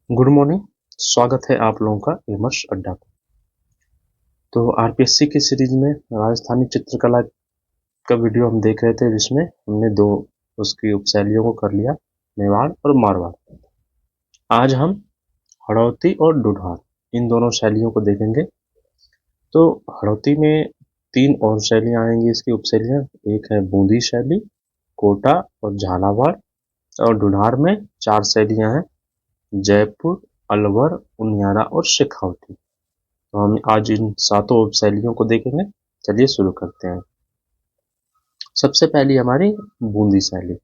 Good morning. स्वागत है आप लोगों का विमर्श अड्डा पर। तो आरपीएससी की सीरीज में राजस्थानी चित्रकला का वीडियो हम देख रहे थे, जिसमें हमने दो उसकी उपशैलियों को कर लिया, मेवाड़ और मारवाड़। आज हम हड़ौती और ढूंढार इन दोनों शैलियों को देखेंगे। तो हड़ौती में तीन और शैलियाँ आएंगी, इसकी उपशैलियाँ। एक है बूंदी शैली, कोटा और झालावाड़। और ढूंढार में चार शैलियाँ हैं, जयपुर, अलवर, उनियारा और शेखावटी। तो हम आज इन सातों उपशैलियों को देखेंगे। चलिए शुरू करते हैं। सबसे पहली हमारी बूंदी शैली।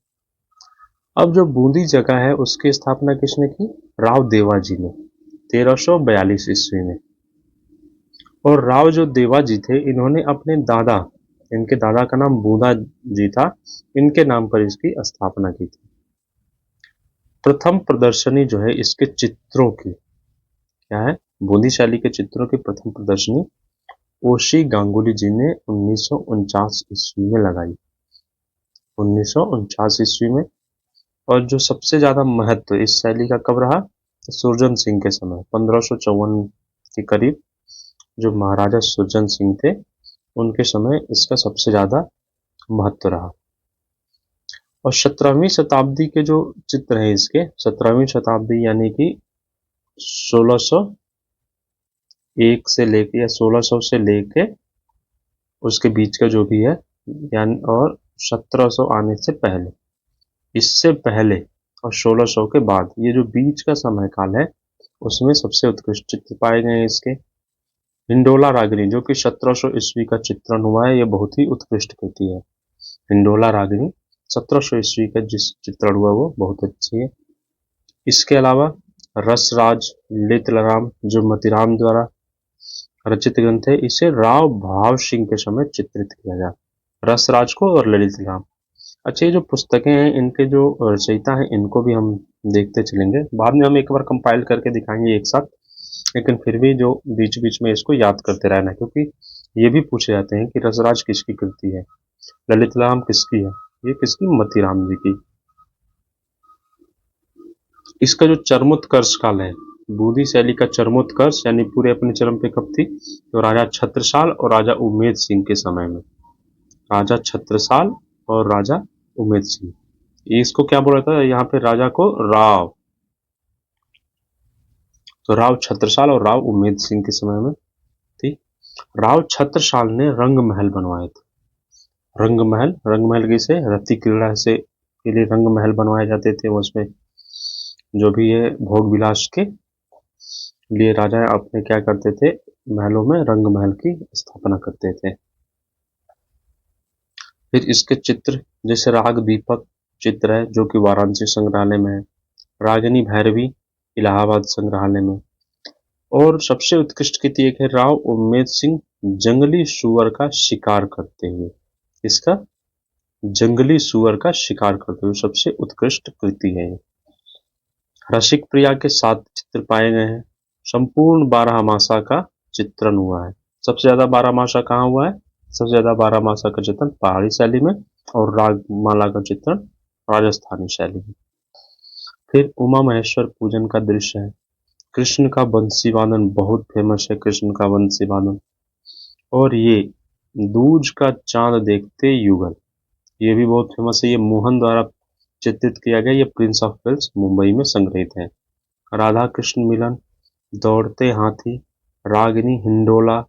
अब जो बूंदी जगह है उसकी स्थापना किसने की? राव देवाजी ने 1342 ईस्वी में। और राव जो देवाजी थे, इन्होंने अपने दादा, इनके दादा का नाम बूंदा जी था, इनके नाम पर इसकी स्थापना की थी। प्रथम प्रदर्शनी जो है इसके चित्रों की, क्या है, बूंदी शैली के चित्रों की प्रथम प्रदर्शनी ओशी गांगुली जी ने 1949 ईस्वी में लगाई। 1949 ईस्वी में। और जो सबसे ज्यादा महत्व इस शैली का कब रहा? सुरजन सिंह के समय, 1554 के करीब जो महाराजा सुरजन सिंह थे, उनके समय इसका सबसे ज्यादा महत्व रहा। और 17वीं शताब्दी के जो चित्र हैं इसके, 17वीं शताब्दी यानी कि 1601 से लेके या 1600 से लेके उसके बीच का जो भी है, यानी, और 1700 आने से पहले, इससे पहले और 1600 के बाद, ये जो बीच का समय काल है, उसमें सबसे उत्कृष्ट चित्र पाए गए हैं इसके। हिंडोला रागिनी, जो कि 1700 ईस्वी का चित्रण हुआ है, ये बहुत ही उत्कृष्ट कृति है। हिंडोला रागिनी 1700 ईस्वी का जिस चित्रण हुआ वो बहुत अच्छी है। इसके अलावा रसराज लितलाराम, जो मतीराम द्वारा रचित ग्रंथ है, इसे राव भाव सिंह के समय चित्रित किया गया। रसराज को और ललित राम। अच्छा, ये जो पुस्तकें हैं, इनके जो रचयिता हैं, इनको भी हम देखते चलेंगे। बाद में हम एक बार कंपाइल करके दिखाएंगे एक साथ, लेकिन फिर भी जो बीच बीच में इसको याद करते रहना, क्योंकि ये भी पूछे जाते हैं कि रसराज किसकी कृति है, ललित राम किसकी है, ये किसकी? मतीराम जी की। इसका जो चरमोत्कर्ष काल है, बूंदी शैली का चरमोत्कर्ष यानी पूरे अपने चरम पे कब थी? तो राजा छत्रसाल और राजा उमेद सिंह के समय में। राजा छत्रसाल और राजा उमेद सिंह, इसको क्या बोला था यहाँ पे? राजा को राव। तो राव छत्रसाल और राव उमेद सिंह के समय में थी। राव छत्रसाल ने रंग महल बनवाए थे। रंग महल, रंग महल किसे? रति क्रीड़ा से के लिए रंग महल बनवाए जाते थे। उसमें जो भी है भोग विलास के लिए राजा अपने क्या करते थे, महलों में रंग महल की स्थापना करते थे। फिर इसके चित्र, जैसे राग दीपक चित्र है जो कि वाराणसी संग्रहालय में है, रागिनी भैरवी इलाहाबाद संग्रहालय में। और सबसे उत्कृष्ट कृति एक है राव उम्मेद सिंह जंगली सुअर का शिकार करते हुए। इसका जंगली सुअर का शिकार करते हुए सबसे उत्कृष्ट कृति है। रसिक प्रिया के 7 चित्र पाए गए हैं। संपूर्ण 12 मासा का चित्रण हुआ है। सबसे ज्यादा 12 मासा कहाँ हुआ है? सबसे ज्यादा 12 मासा का चित्रण पहाड़ी शैली में, और रागमाला का चित्रण राजस्थानी शैली में। फिर उमा महेश्वर पूजन का दृश्य है। कृष्ण का बंसी वादन बहुत फेमस है, कृष्ण का बंसी वादन। और ये दूज का चांद देखते युगल, ये भी बहुत फेमस है। ये मोहन द्वारा चित्रित किया गया। ये प्रिंस ऑफ वेल्स मुंबई में संग्रहित है। राधा कृष्ण मिलन, दौड़ते हाथी, रागिनी हिंडोला,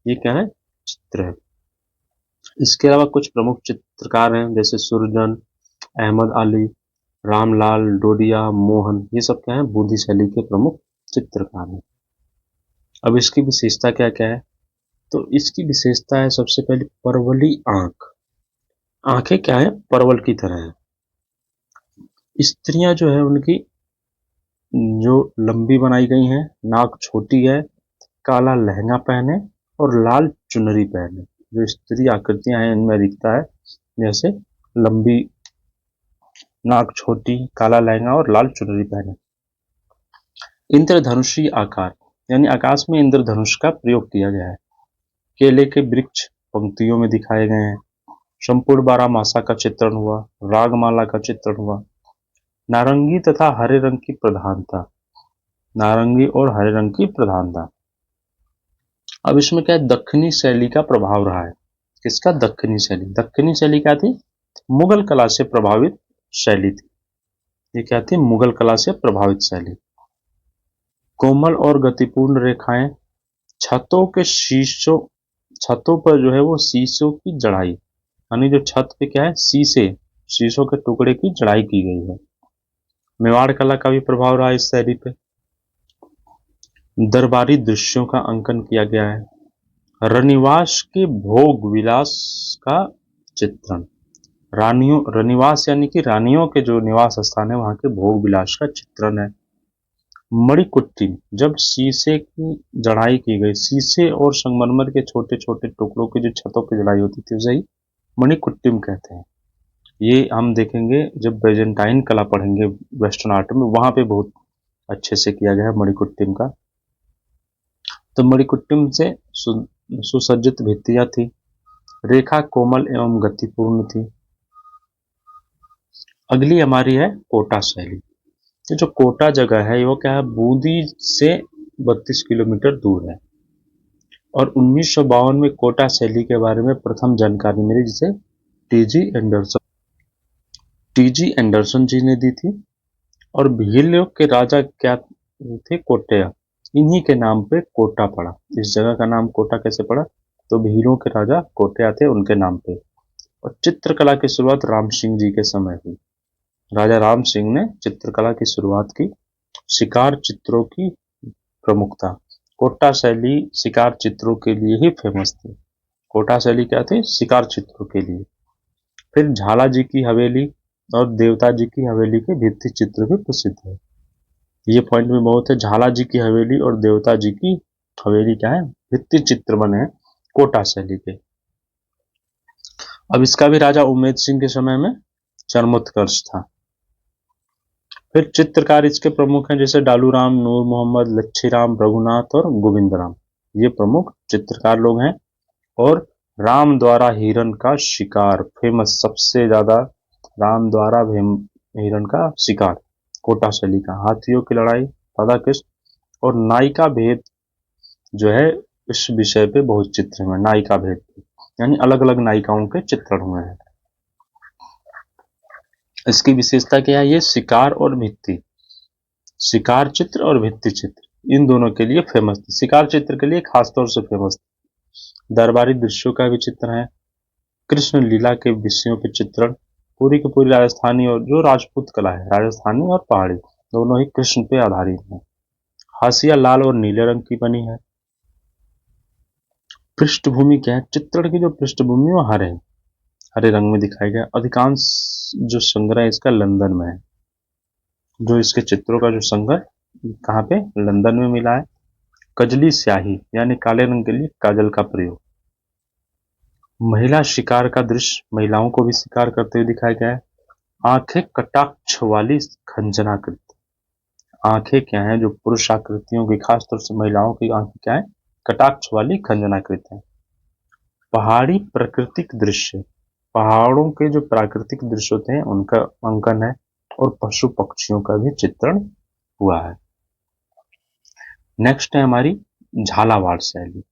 ये क्या है? चित्र है। इसके अलावा कुछ प्रमुख चित्रकार हैं, जैसे सुरजन, अहमद अली, रामलाल डोडिया, मोहन, ये सब क्या है? बूंदी शैली के प्रमुख चित्रकार हैं। अब इसकी विशेषता क्या क्या है? तो इसकी विशेषता है सबसे पहले परवली आंख। आंखें क्या है? परवल की तरह है। स्त्रियां जो है उनकी जो लंबी बनाई गई हैं, नाक छोटी है, काला लहंगा पहने और लाल चुनरी पहने। जो स्त्री आकृतियां हैं इनमें दिखता है, जैसे लंबी नाक छोटी, काला लहंगा और लाल चुनरी पहने। इंद्रधनुषी आकार, यानी आकाश में इंद्रधनुष का प्रयोग किया गया है। केले के वृक्ष पंक्तियों में दिखाए गए हैं। संपूर्ण 12 मासा का चित्रण हुआ। रागमाला का चित्रण हुआ। नारंगी तथा हरे रंग की प्रधानता, नारंगी और हरे रंग की प्रधान था। अब इसमें क्या है, दक्षिणी शैली का प्रभाव रहा है। किसका? दक्षिणी शैली। दक्षिणी शैली क्या थी? मुगल कला से प्रभावित शैली थी। ये क्या थी? मुगल कला से प्रभावित शैली। कोमल और गतिपूर्ण रेखाएं, छतों के शीशों, छतों पर जो है वो शीशों की जड़ाई, यानी जो छत पे क्या है, शीशे, शीशों के टुकड़े की जड़ाई की गई है। मेवाड़ कला का भी प्रभाव रहा इस शैली पे। दरबारी दृश्यों का अंकन किया गया है। रनिवास के भोग विलास का चित्रण, रानियों, रनिवास यानी कि रानियों के जो निवास स्थान है वहां के भोग विलास का चित्रण है। मणिकुट्टी, जब शीशे की जड़ाई की गई, शीशे और संगमरमर के छोटे छोटे टुकड़ों की जो छतों की जड़ाई होती थी उसे ही मणिकुट्टिम कहते हैं। ये हम देखेंगे जब बेजेंटाइन कला पढ़ेंगे वेस्टर्न आर्ट में, वहां पे बहुत अच्छे से किया गया है मणिकुट्टिम का। तो मणिकुट्टिम से सुसज्जित भित्तियां थी। रेखा कोमल एवं गतिपूर्ण थी। अगली हमारी है कोटा शैली। ये जो कोटा जगह है वो क्या है, बूंदी से 32 किलोमीटर दूर है। और 1952 में कोटा शैली के बारे में प्रथम जानकारी मिली, जिसे टीजी एंडरसन जी ने दी थी। और भीलों के राजा क्या थे? कोटया। इन्हीं के नाम पे कोटा पड़ा। इस जगह का नाम कोटा कैसे पड़ा? तो भीलों के राजा कोटया थे, उनके नाम पे। और चित्रकला की शुरुआत राम सिंह जी के समय हुई। राजा राम सिंह ने चित्रकला की शुरुआत की। शिकार चित्रों की प्रमुखता, कोटा शैली शिकार चित्रों के लिए ही फेमस थी। कोटा शैली क्या थी? शिकार चित्रों के लिए। फिर झाला जी की हवेली और देवता जी की हवेली के भित्ति चित्र भी प्रसिद्ध है। ये पॉइंट भी बहुत है। झाला जी की हवेली और देवता जी की हवेली क्या है? भित्ति चित्र बने हैं कोटा शैली के। अब इसका भी राजा उमेद सिंह के समय में चरमोत्कर्ष था। फिर चित्रकार इसके प्रमुख हैं, जैसे डालू राम, नूर मोहम्मद, लच्छी राम, रघुनाथ और गोविंद राम। ये प्रमुख चित्रकार लोग हैं। और राम द्वारा हिरण का शिकार फेमस, सबसे ज्यादा राम द्वारा हिरण का शिकार कोटा शैली का। हाथियों की लड़ाई, राधा कृष्ण और नायिका भेद जो है, इस विषय पे बहुत चित्र हुए। नायिका भेद यानी अलग अलग नायिकाओं के चित्रण हुए हैं। इसकी विशेषता क्या है? ये शिकार और भित्ति, शिकार चित्र और भित्ति चित्र इन दोनों के लिए फेमस थी। शिकार चित्र के लिए खासतौर से फेमस थी। दरबारी दृश्यों का भी चित्र है। कृष्ण लीला के विषयों पे चित्रण, पूरी की पूरी राजस्थानी और जो राजपूत कला है, राजस्थानी और पहाड़ी दोनों ही कृष्ण पे आधारित है। हाशिया लाल और नीले रंग की बनी है। पृष्ठभूमि क्या है? चित्रण की जो पृष्ठभूमि वो हरे रंग में दिखाई गया। अधिकांश जो संग्रह इसका लंदन में है। जो इसके चित्रों का जो संग्रह कहाँ पे? लंदन में मिला है। कजली स्याही यानी काले रंग के लिए काजल का प्रयोग। महिला शिकार का दृश्य, महिलाओं को भी शिकार करते हुए दिखाया गया है। आंखें कटाक्ष वाली खंजनाकृत, आंखें क्या है? जो पुरुष आकृतियों की, खासतौर से महिलाओं की आंखें क्या है? कटाक्ष वाली खंजनाकृत है। पहाड़ी प्राकृतिक दृश्य, पहाड़ों के जो प्राकृतिक दृश्य होते हैं उनका अंकन है। और पशु पक्षियों का भी चित्रण हुआ है। नेक्स्ट है हमारी झालावाड़ शैली।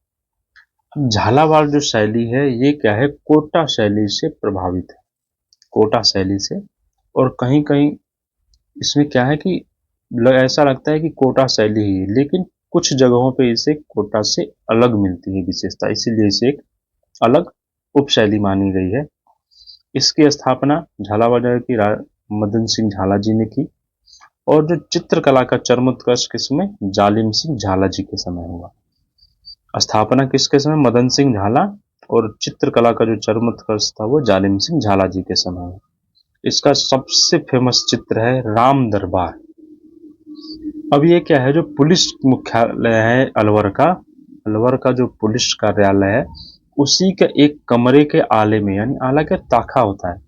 झालावाड़ जो शैली है ये क्या है? कोटा शैली से प्रभावित है। कोटा शैली से। और कहीं कहीं इसमें क्या है कि ऐसा लगता है कि कोटा शैली ही है, लेकिन कुछ जगहों पे इसे कोटा से अलग मिलती है विशेषता, इसीलिए इसे एक अलग उपशैली मानी गई है। इसकी स्थापना झालावाड़ की मदन सिंह झाला जी ने की। और जो चित्रकला का चरमोत्कर्ष किसमें? जालिम सिंह झाला जी के समय हुआ। स्थापना किसके समय? मदन सिंह झाला। और चित्रकला का जो चरमोत्कर्ष था वो जालिम सिंह झाला जी के समय हुआ। इसका सबसे फेमस चित्र है राम दरबार। अब ये क्या है? जो पुलिस मुख्यालय है अलवर का जो पुलिस कार्यालय है, उसी के एक कमरे के आले में, यानी आला के ताखा होता है।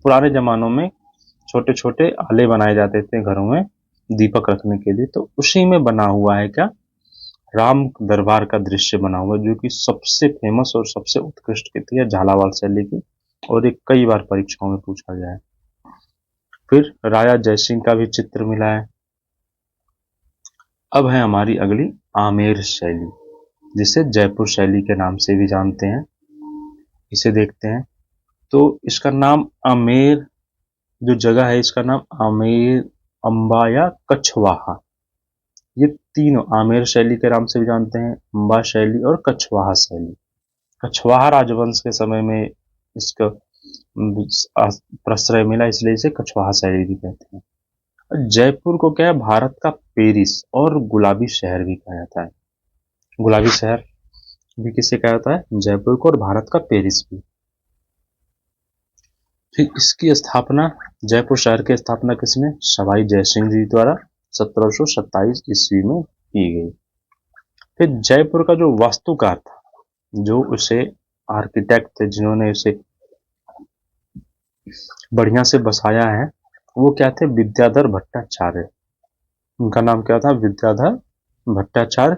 पुराने जमानों में छोटे छोटे आले बनाए जाते थे घरों में दीपक रखने के लिए, तो उसी में बना हुआ है क्या? राम दरबार का दृश्य बना हुआ, जो कि सबसे फेमस और सबसे उत्कृष्ट कृति है झालावाड़ शैली की। और ये कई बार परीक्षाओं में पूछा गया है। फिर राजा जयसिंह का भी चित्र मिला है। अब है हमारी अगली आमेर शैली, जिसे जयपुर शैली के नाम से भी जानते हैं। इसे देखते हैं। तो इसका नाम आमेर, जो जगह है इसका नाम आमेर, अंबा या कछवाहा, ये तीनों आमेर शैली के नाम से भी जानते हैं, अंबा शैली और कछवाहा शैली। कछवाहा राजवंश के समय में इसका प्रश्रय मिला, इसलिए इसे कछवाहा शैली भी कहते हैं। जयपुर को क्या है, भारत का पेरिस और गुलाबी शहर भी कहा जाता है। गुलाबी शहर भी किसे कहा जाता है, जयपुर को, और भारत का पेरिस भी। फिर इसकी स्थापना, जयपुर शहर की स्थापना किसने, सवाई जयसिंह जी द्वारा 1727 ईस्वी में की गई। फिर जयपुर का जो वास्तुकार था, जो उसे आर्किटेक्ट थे जिन्होंने इसे बढ़िया से बसाया है, वो क्या थे, विद्याधर भट्टाचार्य। उनका नाम क्या था, विद्याधर भट्टाचार्य।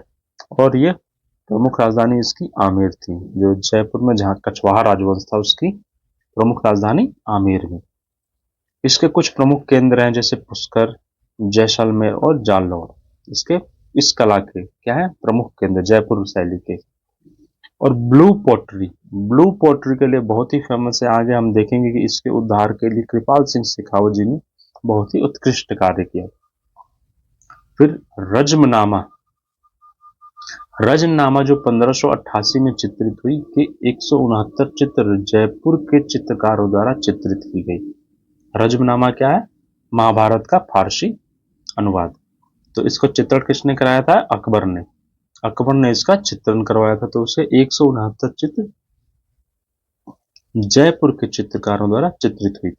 और ये प्रमुख राजधानी इसकी आमेर थी, जो जयपुर में जहाँ कछवाहा राजवंश था उसकी प्रमुख राजधानी आमेर में। इसके कुछ प्रमुख केंद्र हैं, जैसे पुष्कर, जैसलमेर और जालौर। इसके इस कला के क्या है, प्रमुख केंद्र जयपुर शैली के। और ब्लू पोट्री के लिए बहुत ही फेमस है। आगे हम देखेंगे कि इसके उद्धार के लिए कृपाल सिंह शेखावत जी ने बहुत ही उत्कृष्ट कार्य किया। फिर रजमनामा, रजनामा जो 1588 में चित्रित हुई, कि 169 चित्र जयपुर के चित्रकारों द्वारा चित्रित की गई। रजमनामा क्या है, महाभारत का फारसी अनुवाद। तो इसको चित्रण किसने कराया था, अकबर ने। अकबर ने इसका चित्रण करवाया था। तो उसे 169 चित्र जयपुर के चित्रकारों द्वारा चित्रित हुई।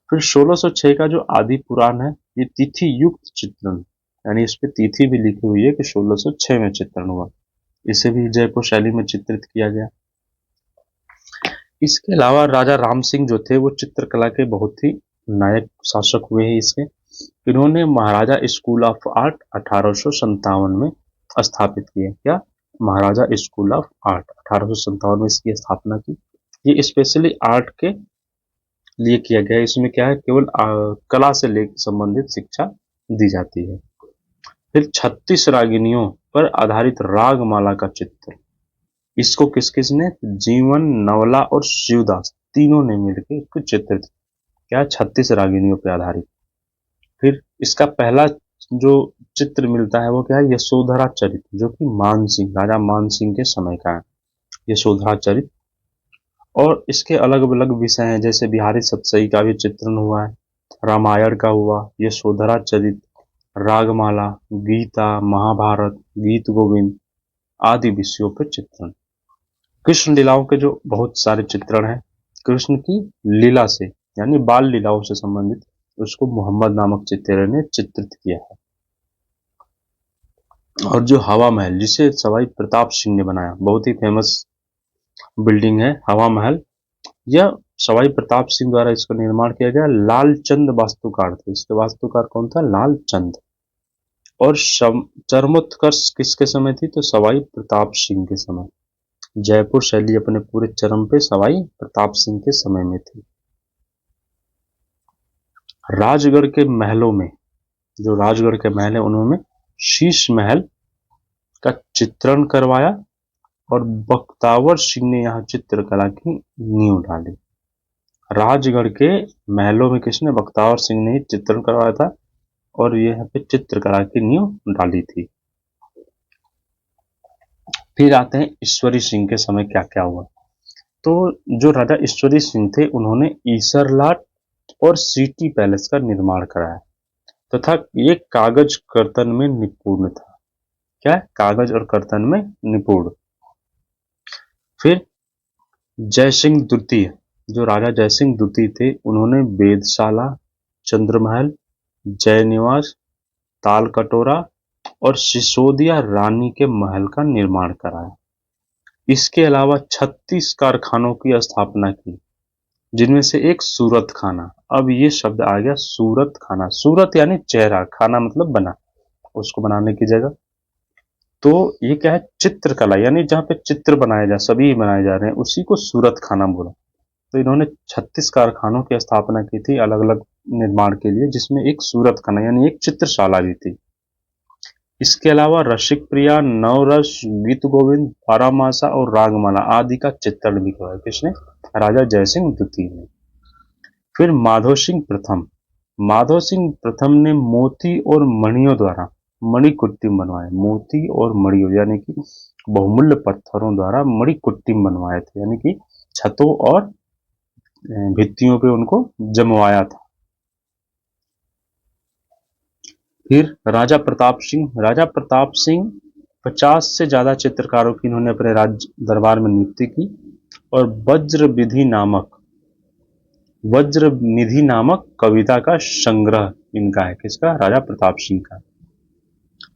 फिर 1606 का जो आदि पुराण है, ये तिथि युक्त चित्रण, यानी इस पे तिथि भी लिखी हुई है कि 1606 में चित्रण हुआ। इसे भी जयपुर शैली में चित्रित किया गया। इसके अलावा राजा राम सिंह जो थे, वो चित्रकला के बहुत ही नायक शासक हुए हैं इसके। इन्होंने महाराजा स्कूल ऑफ आर्ट 1857 में स्थापित किया। क्या, महाराजा स्कूल ऑफ आर्ट 1857 में इसकी स्थापना की। ये स्पेशली आर्ट के लिए किया गया है। इसमें क्या है, केवल कला से लेकर संबंधित शिक्षा दी जाती है। फिर 36 रागिनियों पर आधारित रागमाला का चित्र, इसको किस किस ने, जीवन, नवला और शिवदास तीनों ने मिलकर इसको चित्रित। क्या, 36 रागिनियों पर आधारित। फिर इसका पहला जो चित्र मिलता है वो क्या है, यशोधरा चरित, जो कि मानसिंह, राजा मानसिंह के समय का है, यशोधरा चरित। और इसके अलग अलग विषय हैं, जैसे बिहारी सतसई का भी चित्रण हुआ है, रामायण का हुआ, यशोधरा चरित, रागमाला, गीता, महाभारत, गीत गोविंद आदि विषयों पर चित्रण। कृष्ण लीलाओं के जो बहुत सारे चित्रण हैं, कृष्ण की लीला से यानी बाल लीलाओं से संबंधित, उसको मोहम्मद नामक चित्रकार ने चित्रित किया है। और जो हवा महल, जिसे सवाई प्रताप सिंह ने बनाया, बहुत ही फेमस बिल्डिंग है हवा महल, यह सवाई प्रताप सिंह द्वारा इसका निर्माण किया गया। लालचंद वास्तुकार थे, इसके वास्तुकार कौन था, लालचंद। और चरमोत्कर्ष किसके समय थी, तो सवाई प्रताप सिंह के समय। जयपुर शैली अपने पूरे चरम पे सवाई प्रताप सिंह के समय में थी। राजगढ़ के महलों में, जो राजगढ़ के महल है उन्होंने शीश महल का चित्रण करवाया, और बख्तावर सिंह ने यहाँ चित्रकला की नींव डाली। राजगढ़ के महलों में किसने, बख्तावर सिंह ने चित्रण करवाया था, और ये यहाँ पे चित्रकला की नींव डाली थी। फिर आते हैं ईश्वरी सिंह के समय क्या क्या हुआ। तो जो राजा ईश्वरी सिंह थे, उन्होंने ईसरलाट और सिटी पैलेस का निर्माण कराया, तथा ये कागज कर्तन में निपुण था। क्या, कागज और कर्तन में निपुण। फिर जयसिंह द्वितीय, जो राजा जयसिंह द्वितीय थे, उन्होंने वेधशाला, चंद्रमहल, जय निवास, ताल कटोरा और सिसोदिया रानी के महल का निर्माण कराया। इसके अलावा 36 कारखानों की स्थापना की, जिनमें से एक सूरत खाना। अब ये शब्द आ गया, सूरत खाना। सूरत यानी चेहरा, खाना मतलब बना, उसको बनाने की जगह। तो ये क्या है, चित्रकला, यानी जहाँ पे चित्र बनाए जा, सभी बनाए जा रहे हैं, उसी को सूरत खाना बोला। तो इन्होंने 36 कारखानों की स्थापना की थी अलग अलग निर्माण के लिए, जिसमें एक सूरत खाना यानी एक चित्रशाला भी थी। इसके अलावा रसिक प्रिया, नवरस, गीत गोविंद, बारामासा और रागमाला आदि का चित्रण भी किया है। किसने? राजा जयसिंह द्वितीय ने। फिर माधो सिंह प्रथम। माधो सिंह प्रथम ने मोती और मणियों द्वारा मणिकुट्टिम बनवाए। मोती और मणियों यानी कि बहुमूल्य पत्थरों द्वारा मणिकुट्टिम बनवाए थे, यानी कि छतों और भित्तियों पे उनको जमवाया था। फिर राजा प्रताप सिंह। राजा प्रताप सिंह 50 से ज्यादा चित्रकारों की इन्होंने अपने राज्य दरबार में नियुक्ति की और वज्र निधि नामक कविता का संग्रह इनका है। किसका? राजा प्रताप सिंह का।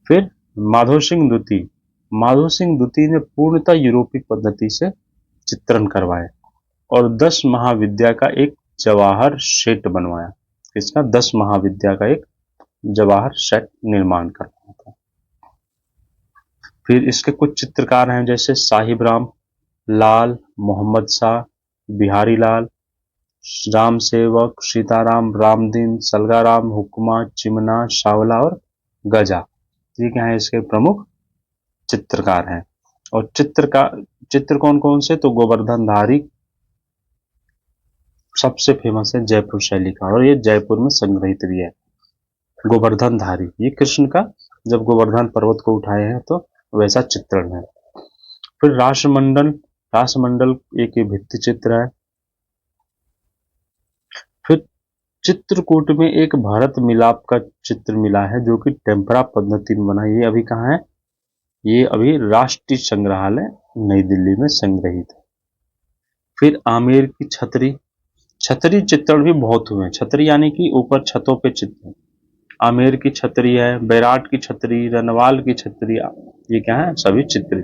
फिर माधो सिंह द्वितीय। माधो सिंह द्वितीय ने पूर्णतः यूरोपीय पद्धति से चित्रण करवाए और 10 महाविद्या का एक जवाहर सेट बनवाया। किसका? 10 महाविद्या का एक जवाहर सेट निर्माण करवाया था। फिर इसके कुछ चित्रकार हैं जैसे साहिब राम, लाल, मोहम्मद शाह, बिहारी लाल, राम सेवक, सीताराम, रामदीन, सलगाराम, हुक्मा, चिमना, शावला और गजा। ये क्या है? इसके प्रमुख चित्रकार हैं। और चित्र कौन कौन से? तो गोवर्धन धारी सबसे फेमस है जयपुर शैली का, और ये जयपुर में संग्रहित भी है। गोवर्धन धारी, ये कृष्ण का जब गोवर्धन पर्वत को उठाए हैं तो वैसा चित्रण है। फिर राष्ट्रमंडल। राष्ट्रमंडल एक भित्ति चित्र है। फिर चित्रकूट में एक भारत मिलाप का चित्र मिला है जो कि टेम्परा पद्धति में बना। ये अभी कहाँ है? ये अभी राष्ट्रीय संग्रहालय नई दिल्ली में संग्रहित है। फिर आमेर की छतरी। छतरी चित्रण भी बहुत हुए हैं। छतरी यानी कि ऊपर छतों पे चित्र। आमेर की छतरी है, बैराट की छतरी, रनवाल की छतरी, ये क्या है? सभी चित्र।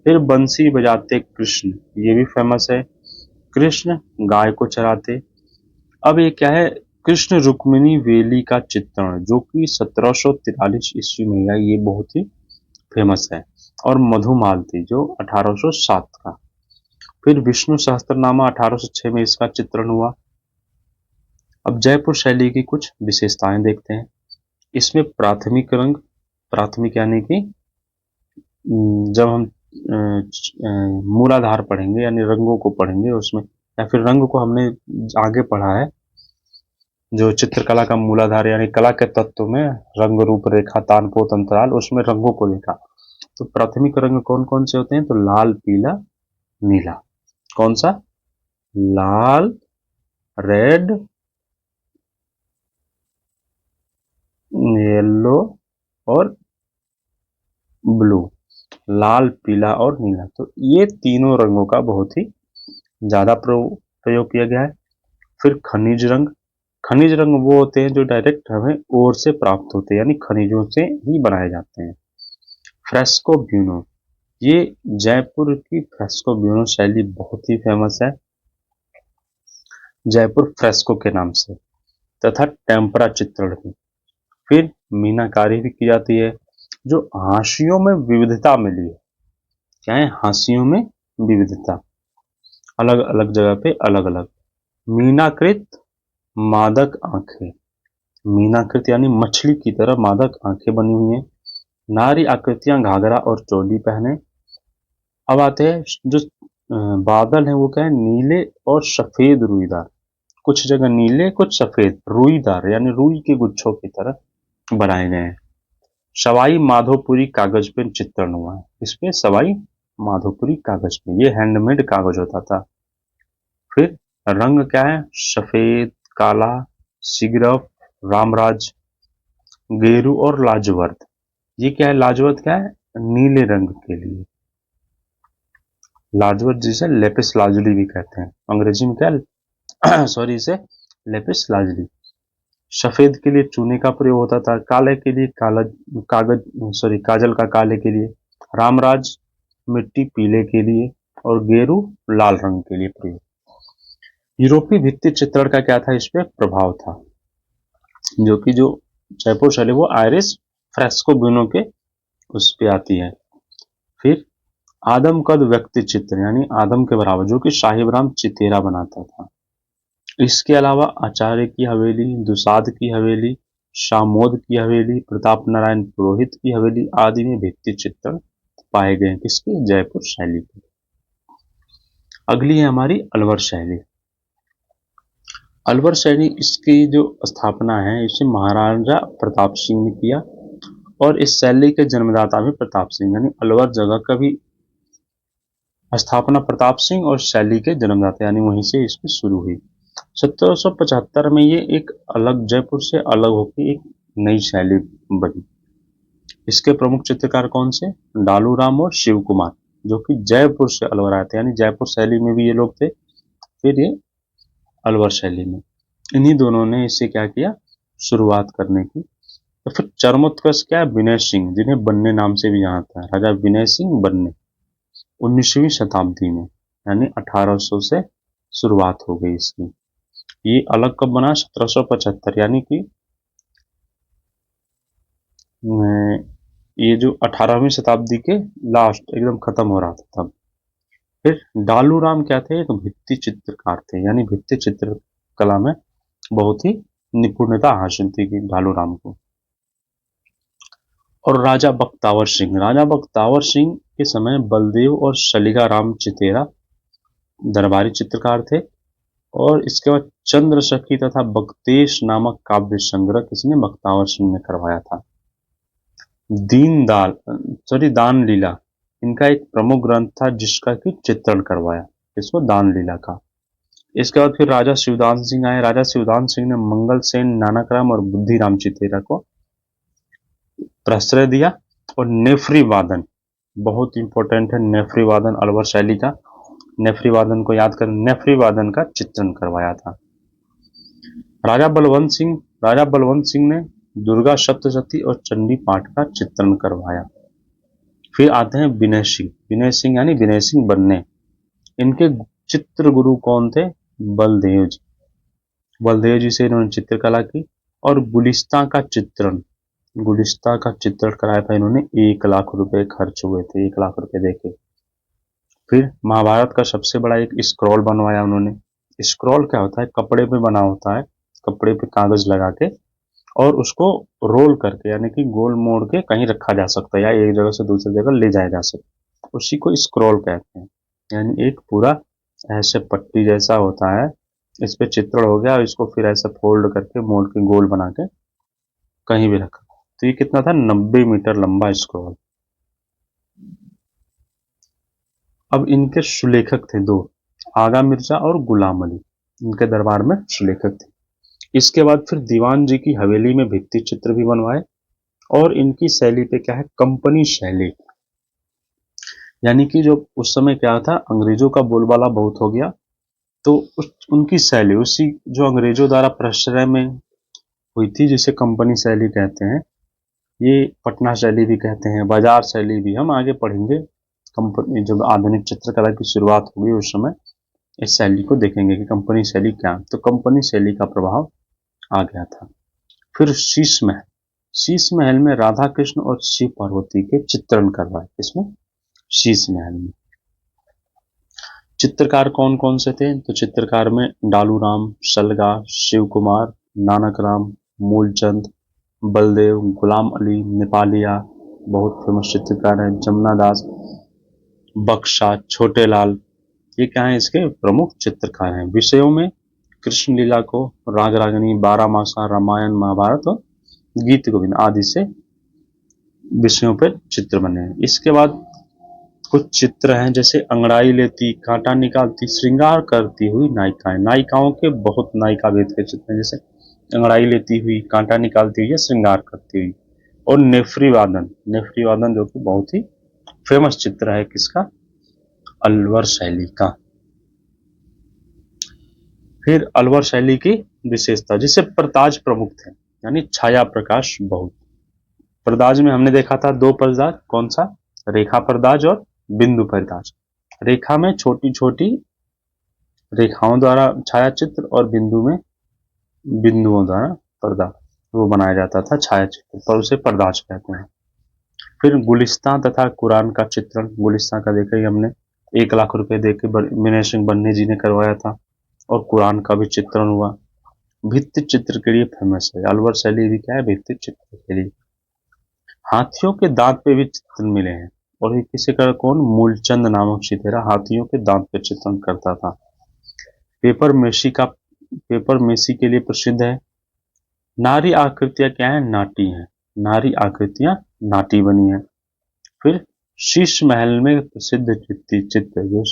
फिर बंसी बजाते कृष्ण, ये भी फेमस है। कृष्ण गाय को चराते। अब ये क्या है? कृष्ण रुक्मिणी वेली का चित्रण जो कि 1743 ईस्वी में है, ये बहुत ही फेमस है। और मधुमालती जो 1807 का। फिर विष्णु सहस्त्रनामा 1806 में इसका चित्रण हुआ। अब जयपुर शैली की कुछ विशेषताएं देखते हैं। इसमें प्राथमिक रंग, प्राथमिक यानी कि जब हम मूलाधार पढ़ेंगे यानी रंगों को पढ़ेंगे उसमें, या फिर रंग को हमने आगे पढ़ा है, जो चित्रकला का मूलाधार यानी कला के तत्व में रंग, रूप, रेखा, तान, पोत, अंतराल, उसमें रंगों को देखा। तो प्राथमिक रंग कौन कौन से होते हैं? तो लाल, पीला, नीला। कौन सा? लाल, रेड, येलो और ब्लू। लाल, पीला और नीला। तो ये तीनों रंगों का बहुत ही ज्यादा प्रयोग किया गया है। फिर खनिज रंग। खनिज रंग वो होते हैं जो डायरेक्ट हमें ओर से प्राप्त होते हैं, यानी खनिजों से ही बनाए जाते हैं। फ्रेस्को ब्यूनो, ये जयपुर की फ्रेस्को ब्यूनो शैली बहुत ही फेमस है, जयपुर फ्रेस्को के नाम से, तथा टेम्परा चित्रण भी। फिर मीनाकारी भी की जाती है जो हाशियों में विविधता मिली है। क्या है? हाशियों में विविधता, अलग अलग जगह पे अलग अलग। मीनाकृत मादक आंखें। मीनाकृत यानी मछली की तरह मादक आंखें बनी हुई हैं। नारी आकृतियां घाघरा और चोली पहने। अब आते हैं जो बादल है वो क्या है? नीले और सफेद रुईदार। कुछ जगह नीले, कुछ सफेद, रुईदार यानी रुई के गुच्छों की तरह बनाए गए हैं। सवाई माधोपुरी कागज पे चित्रण हुआ है। इसमें सवाई माधोपुरी कागज पे, ये हैंडमेड कागज होता था। फिर रंग क्या है? सफेद, काला, सिगरफ, रामराज, गेरू और लाजवर्द। ये क्या है? लाजवर्द क्या है? नीले रंग के लिए। लाजवर्द जिसे लेपिस लाजुली भी कहते हैं, अंग्रेजी में क्या सॉरी इसे लेपिस लाजुली। सफेद के लिए चूने का प्रयोग होता था, काले के लिए काजल का काले के लिए, रामराज मिट्टी पीले के लिए और गेरू लाल रंग के लिए प्रयोग। यूरोपीय भित्ति चित्रण का क्या था? इस पे प्रभाव था, जो कि जो जयपुर शैली वो आयरिश फ्रेस्को ब्यूनो के उस पे आती है। फिर आदम कद व्यक्ति चित्र यानी आदम के बराबर, जो कि साहिब राम चितेरा बनाता था। इसके अलावा आचार्य की हवेली, दुसाद की हवेली, शामोद की हवेली, प्रताप नारायण पुरोहित की हवेली आदि में भित्ति चित्रण पाए गए हैं। किसकी? जयपुर शैली की। अगली है हमारी अलवर शैली। अलवर शैली, इसकी जो स्थापना है इसे महाराजा प्रताप सिंह ने किया और इस शैली के जन्मदाता भी प्रताप सिंह, यानी अलवर जगह का भी स्थापना प्रताप सिंह और शैली के जन्मदाता, यानी वहीं से इसकी शुरू हुई। 1775 में ये एक अलग, जयपुर से अलग होकर एक नई शैली बनी। इसके प्रमुख चित्रकार कौन से? डालू राम और शिव कुमार, जो कि जयपुर से अलवर आए थे, यानी जयपुर शैली में भी ये लोग थे, फिर ये अलवर शैली में। इन्हीं दोनों ने इसे क्या किया? शुरुआत करने की। तो फिर चरमोत्कर्ष क्या है? विनय सिंह, जिन्हें बन्ने नाम से भी जानता है, राजा विनय सिंह बन्ने, 19वीं शताब्दी में, यानी 1800 से शुरुआत हो गई इसकी। ये अलग कब बना? 1775, यानी कि ये जो 18वीं शताब्दी के लास्ट एकदम खत्म हो रहा था तब। फिर डालू राम क्या थे? एक भित्ति चित्रकार थे, यानी भित्ति चित्रकला में बहुत ही निपुणता हासिल थी कि डालू राम को। और राजा बख्तावर सिंह, राजा बख्तावर सिंह के समय बलदेव और शलिका राम चितेरा दरबारी चित्रकार थे। और इसके बाद चंद्र सखी तथा बख्तेश नामक काव्य संग्रह किसने? बख्तावर सिंह ने करवाया था। दान लीला इनका एक प्रमुख ग्रंथ था, जिसका कि चित्रण करवाया, इसको दान लीला का। इसके बाद फिर राजा शिवदान सिंह आए। राजा शिवदान सिंह ने मंगल सेन, नानकराम और बुद्धिराम चितेरा को प्रश्रय दिया। और नेफ्री वादन बहुत इंपॉर्टेंट है, नेफ्री वादन अलवर शैली का, नेफ्री वादन को याद कर, नेफ्री वादन का चित्रण करवाया था। राजा बलवंत सिंह ने दुर्गा सप्तशती और चंडी पाठ का चित्रण करवाया। फिर आते हैं विनय सिंह यानी विनय सिंह बन्ने। इनके चित्र गुरु कौन थे? बलदेव जी से इन्होंने चित्रकला की। और गुलिस्ता का चित्रण कराया था इन्होंने। 1 लाख रुपए खर्च हुए थे, 1 लाख रुपए देके। फिर महाभारत का सबसे बड़ा एक स्क्रॉल बनवाया उन्होंने। स्क्रॉल क्या होता है? कपड़े पे बना होता है, कपड़े पे कागज लगा के और उसको रोल करके, यानी कि गोल मोड़ के कहीं रखा जा सकता है या एक जगह से दूसरी जगह ले जाया जा सकता है, उसी को स्क्रॉल कहते हैं। यानी एक पूरा ऐसे पट्टी जैसा होता है, इस पे चित्रण हो गया और इसको फिर ऐसे फोल्ड करके मोड़ के गोल बना के कहीं भी रखा। तो ये कितना था? 90 मीटर लंबा स्क्रॉल। अब इनके सुलेखक थे 2, आगा मिर्जा और गुलाम अली, इनके दरबार में सुलेखक थे। इसके बाद फिर दीवान जी की हवेली में भित्ति चित्र भी बनवाए। और इनकी शैली पे क्या है? कंपनी शैली, यानी कि जो उस समय क्या था, अंग्रेजों का बोलबाला बहुत हो गया, तो उनकी शैली उसी जो अंग्रेजों द्वारा प्रश्रय में हुई थी, जिसे कंपनी शैली कहते हैं। ये पटना शैली भी कहते हैं, बाजार शैली भी, हम आगे पढ़ेंगे। कंपनी जब आधुनिक चित्रकला की शुरुआत होगी उस समय इस शैली को देखेंगे कि कंपनी शैली क्या। तो कंपनी शैली का प्रभाव आ गया था। फिर शीश महल में राधा कृष्ण और शिव पार्वती के चित्रण करवाए। इसमें शीश महल में चित्रकार कौन कौन से थे? तो चित्रकार में डालू राम, सलगा, शिव कुमार, नानक राम, मूलचंद, बलदेव, गुलाम अली, नेपालिया बहुत फेमस चित्रकार है, जमुना दास, बक्शा, छोटे लाल, ये क्या है? इसके प्रमुख चित्रकार हैं। विषयों में कृष्ण लीला को, राग रागनी, 12 मासा, रामायण, महाभारत और गीत गोविंद आदि से विषयों पर चित्र बने हैं। इसके बाद कुछ चित्र हैं, जैसे अंगड़ाई लेती, कांटा निकालती, श्रृंगार करती हुई नायिकाएं। नायिकाओं के बहुत नायिका भेद के चित्र हैं, जैसे अंगड़ाई लेती हुई, कांटा निकालती हुई या श्रृंगार करती हुई। और नेफ्री वादन जो कि बहुत ही फेमस चित्र है किसका? अलवर शैली का। फिर अलवर शैली की विशेषता, जिसे प्रताज प्रमुख थे, यानी छाया प्रकाश बहुत। प्रदाज में हमने देखा था 2 प्रदाज, कौन सा? रेखा प्रदाज और बिंदु प्रदाज। रेखा में छोटी छोटी रेखाओं द्वारा छाया चित्र और बिंदु में बिंदुओं द्वारा पर्दा वो बनाया जाता था छाया चित्र, पर उसे प्रदाज कहते हैं। फिर गुलिस्तान तथा कुरान का चित्रण, गुलिस्तान का देखा ही हमने, 1 लाख रुपए देके विनय सिंह बन्ने जी ने करवाया था। और कुरान का भी चित्रण हुआ। भित्ति चित्र के लिए फेमस है। अलवर शैली भी क्या है, भित्ति चित्र के लिए। हाथियों के दांत पे भी चित्र मिले हैं, और ये किसी का, कौन, मूलचंद नामक चितेरा हाथियों के दांत पे चित्रण करता था। पेपर मेसी के लिए प्रसिद्ध है। नारी आकृतियां क्या है, नाटी हैं। नारी आकृतियां नाटी बनी है। फिर शीश महल में प्रसिद्ध भित्ति चित्र, जो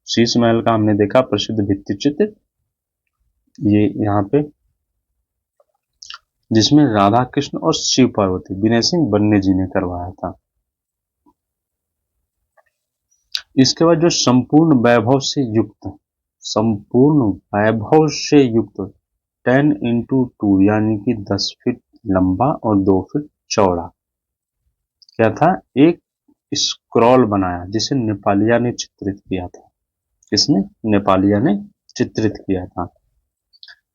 शीश महल का हमने देखा प्रसिद्ध भित्ति चित्र, ये यहाँ पे, जिसमें राधा कृष्ण और शिव पार्वती विनय सिंह बन्ने जी ने करवाया था। इसके बाद जो संपूर्ण वैभव से युक्त 10x2 यानी कि 10 फीट लंबा और 2 फीट चौड़ा क्या था, एक स्क्रॉल बनाया, जिसे नेपालिया ने चित्रित किया था। किसने, नेपालिया ने चित्रित किया था।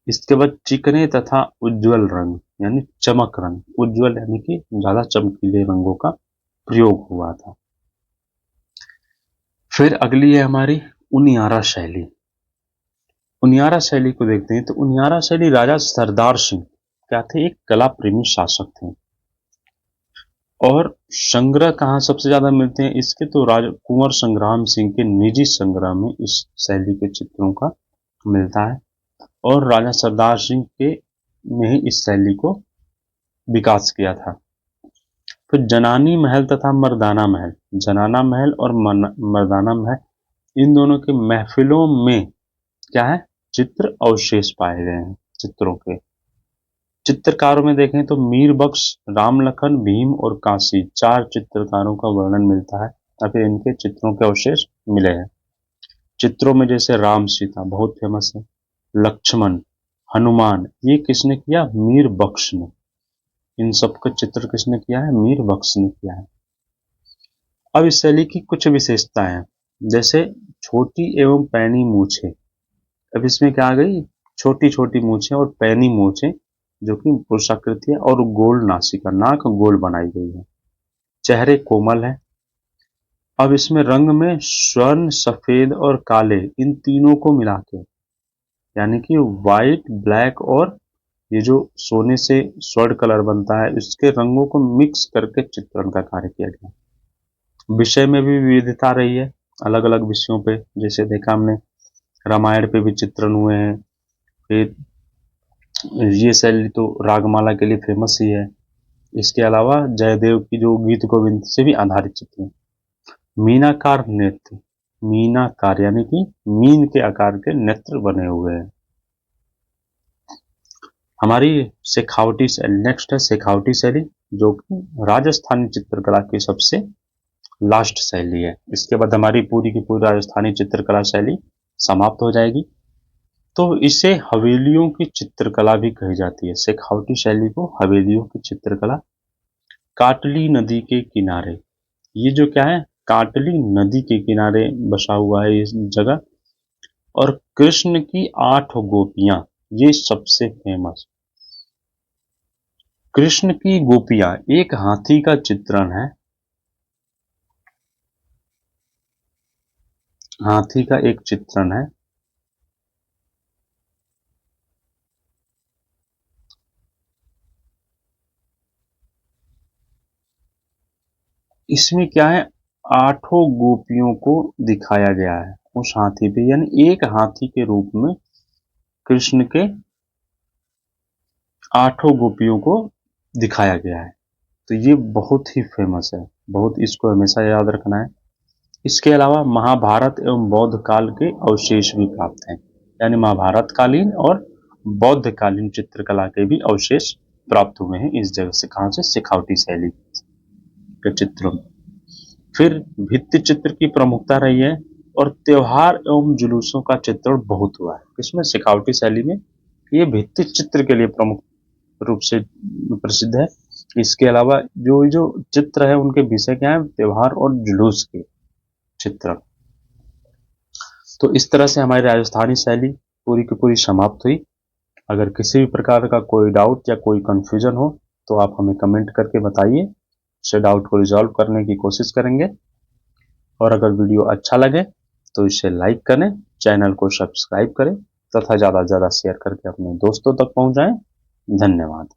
इसके बाद चिकने तथा उज्जवल रंग यानी चमक रंग, उज्जवल यानी कि ज्यादा चमकीले रंगों का प्रयोग हुआ था। फिर अगली है हमारी उनियारा शैली। उनियारा शैली को देखते हैं तो उनियारा शैली राजा सरदार सिंह क्या थे, एक कला प्रेमी शासक थे। और संग्रह कहाँ सबसे ज्यादा मिलते हैं इसके, तो राजा कुंवर संग्राम सिंह के निजी संग्रह में इस शैली के चित्रों का मिलता है। और राजा सरदार सिंह के ने ही इस शैली को विकास किया था। फिर जनानी महल तथा मर्दाना महल, जनाना महल और मर्दाना महल, इन दोनों के महफिलों में क्या है, चित्र अवशेष पाए गए हैं। चित्रों के चित्रकारों में देखें तो मीर बख्श, राम लखन, भीम और काशी, 4 चित्रकारों का वर्णन मिलता है। अभी इनके चित्रों के अवशेष मिले हैं। चित्रों में जैसे राम सीता बहुत फेमस है, लक्ष्मण, हनुमान, ये किसने किया, मीर बख्श ने। इन सबका चित्र किसने किया है, मीर बख्श ने किया है। अब इस शैली की कुछ विशेषताएं हैं, जैसे छोटी एवं पैनी मूछें। अब इसमें क्या आ गई, छोटी छोटी मूछें और पैनी मूछें, जो कि पुरुषाकृति है, और गोल नासिका, नाक गोल बनाई गई है। चेहरे कोमल है। अब इसमें रंग में स्वर्ण, सफेद और काले, इन तीनों को मिला के, यानी कि व्हाइट, ब्लैक और ये जो सोने से स्वर्ण कलर बनता है, इसके रंगों को मिक्स करके चित्रण का कार्य किया गया। विषय में भी विविधता रही है, अलग अलग विषयों पे, जैसे देखा हमने रामायण पे भी चित्रण हुए हैं। फिर ये शैली तो रागमाला के लिए फेमस ही है। इसके अलावा जयदेव की जो गीत गोविंद से भी आधारित चित्र है। मीनाकार नेत्र, मीनाकार यानी कि मीन के आकार के नेत्र बने हुए हैं। हमारी शेखावटी शैली, नेक्स्ट है शेखावटी शैली, जो कि राजस्थानी चित्रकला की सबसे लास्ट शैली है। इसके बाद हमारी पूरी की पूरी राजस्थानी चित्रकला शैली समाप्त हो जाएगी। तो इसे हवेलियों की चित्रकला भी कही जाती है। शेखावटी शैली को हवेलियों की चित्रकला। काटली नदी के किनारे, ये जो क्या है, काटली नदी के किनारे बसा हुआ है इस जगह। और कृष्ण की 8 गोपियां, ये सबसे फेमस। कृष्ण की गोपियां, एक हाथी का चित्रण है, हाथी का एक चित्रण है। इसमें क्या है, 8 गोपियों को दिखाया गया है उस हाथी पे, यानी एक हाथी के रूप में कृष्ण के 8 गोपियों को दिखाया गया है। तो ये बहुत ही फेमस है, बहुत, इसको हमेशा याद रखना है। इसके अलावा महाभारत एवं बौद्ध काल के अवशेष भी प्राप्त हैं, यानी महाभारत कालीन और बौद्ध कालीन चित्रकला के भी अवशेष प्राप्त हुए हैं इस जगह से। कहां से, शेखावटी शैली के चित्रों में। फिर भित्ति चित्र की प्रमुखता रही है, और त्योहार एवं जुलूसों का चित्रण बहुत हुआ है। इसमें शेखावटी शैली में ये भित्ति चित्र के लिए प्रमुख रूप से प्रसिद्ध है। इसके अलावा जो जो चित्र है उनके विषय क्या है, त्योहार और जुलूस के चित्र। तो इस तरह से हमारी राजस्थानी शैली पूरी की पूरी समाप्त हुई। अगर किसी भी प्रकार का कोई डाउट या कोई कंफ्यूजन हो तो आप हमें कमेंट करके बताइए, उसे डाउट को रिजॉल्व करने की कोशिश करेंगे। और अगर वीडियो अच्छा लगे तो इसे लाइक करें, चैनल को सब्सक्राइब करें तथा ज़्यादा से ज़्यादा शेयर करके अपने दोस्तों तक पहुँचाएं। धन्यवाद।